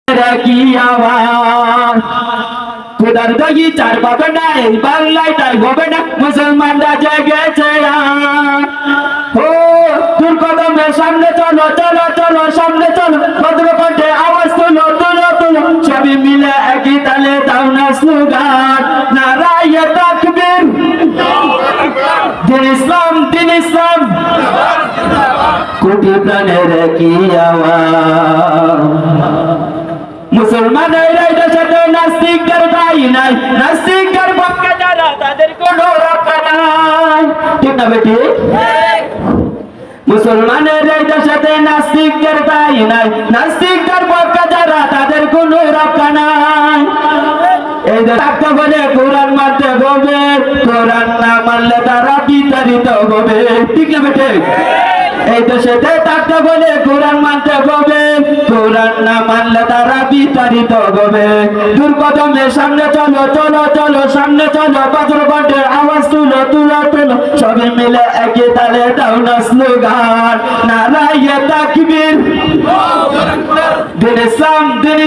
কি আওয়াজ খুদার দগি চার পাবে না এই বাংলায় তাই হবে না মুসলমানরা জেগেছে ও তোর কদমের সামনে চলো চলো চলো সামনে চলো ভদ্রকণ্ঠে আওয়াজ তুলো তুলো তুলো সবই মিলে একই তালে দাও না স্লোগান নারায়ে তাকবীর দিন ইসলাম কোটি প্রাণের কি আওয়াজ মুসলমানের দেশে নাস্তিকদের ঠাঁই নাই নাস্তিকদের পক্ষে যারা তাদের কোনো রক্ষা নাই ঠিক না বেটি মুসলমানের দেশে নাস্তিকদের ঠাঁই নাই নাস্তিকদের পক্ষে যারা তাদের কোনো রক্ষা নাই এই যে থাকতে বলে কোরআন মানতে হবে কোরআন না মানলে তারা বিতাড়িত হবে ঠিক না বেটি এই দেশেতে থাকতে বলে কোরআন মানতে হবে কোরআন না মানলে তারা বিতাড়িত হবে দুর্গদমের সামনে চলো চলো চলো সামনে চলো বজ্রকণ্ঠের আওয়াজ তুলো তুলো তুলো সবাই মিলে একই তালে দাও না স্লোগান নারায়ে তাকবীর দিন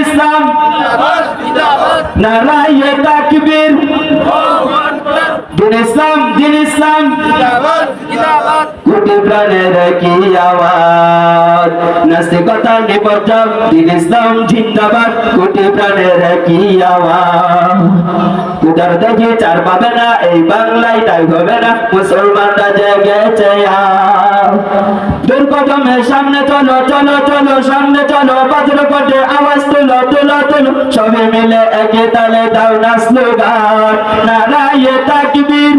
ইসলাম নারায়ে তাকবীর দিন ইসলাম কোটি প্রাণের কি আওয়াজ নাস্তিকতা নিবর্জক দিন ইসলাম জিন্দাবাদ কোটি প্রাণের কি আওয়াজ খুদার দেখি চার পাবে না এই বাংলায় তাই হবে না মুসলমানরা জেগেছে দুর্গদমের সামনে চলো চলো চলো সামনে চলো বজ্রকণ্ঠে আওয়াজ তুলো তুলো তুলো সবাই মিলে একই তালে দাও না স্লোগান নারায়ে তাকবীর দিন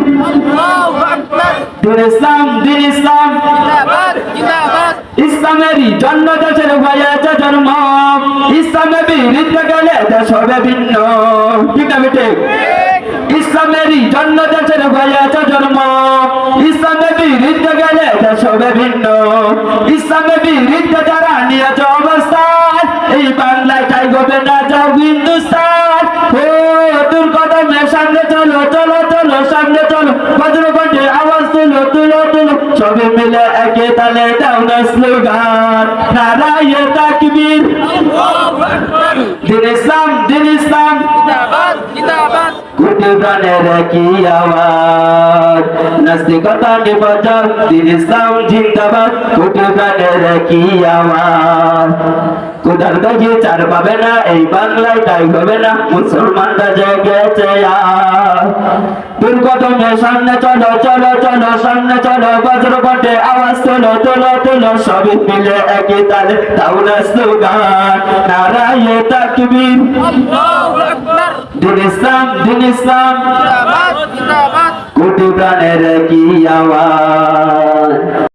ইসলাম ইসলামেরই জন্ম দেশের হয়েছে জন্ম ইসলামের বিরুদ্ধে গেলে দেশ হবে ভিন্ন ঠিক না বেটে ইসলামেরই জন্ম দেশের হয়েছে জন্ম ইসলামের বিরুদ্ধে গেলে দেশ হবে ভিন্ন ইসলামের বিরুদ্ধে যারা নিয়েছে অবস্থান এই বাংলায় তাই হবে না যাও হিন্দুস্তান ও তোর কদমের সামনে চলো চলো চলো সামনে চলো বজ্রকণ্ঠে আওয়াজ তুলো তুলো তুলো সবাই মিলে একই তালে দাও না স্লোগান নারায়ে তাকবীর দিন ইসলাম কোটি প্রাণের কি আওয়াজ নাস্তিকতা নিবর্জক দিন ইসলাম জিন্দাবাদ কোটি প্রাণের কি আওয়াজ খুদার দেখি চার পাবে না এই বাংলায় তাই হবে না মুসলমানরা জেগেছে দুর্গদমের সামনে চলো চলো চলো সামনে চলো বজ্রকণ্ঠে আওয়াজ তুলো তুলো তুলো সবাই মিলে একই তালে দাও না স্লোগান নারায়ে তাকবীর দিন ইসলাম কোটি প্রাণের কি আওয়াজ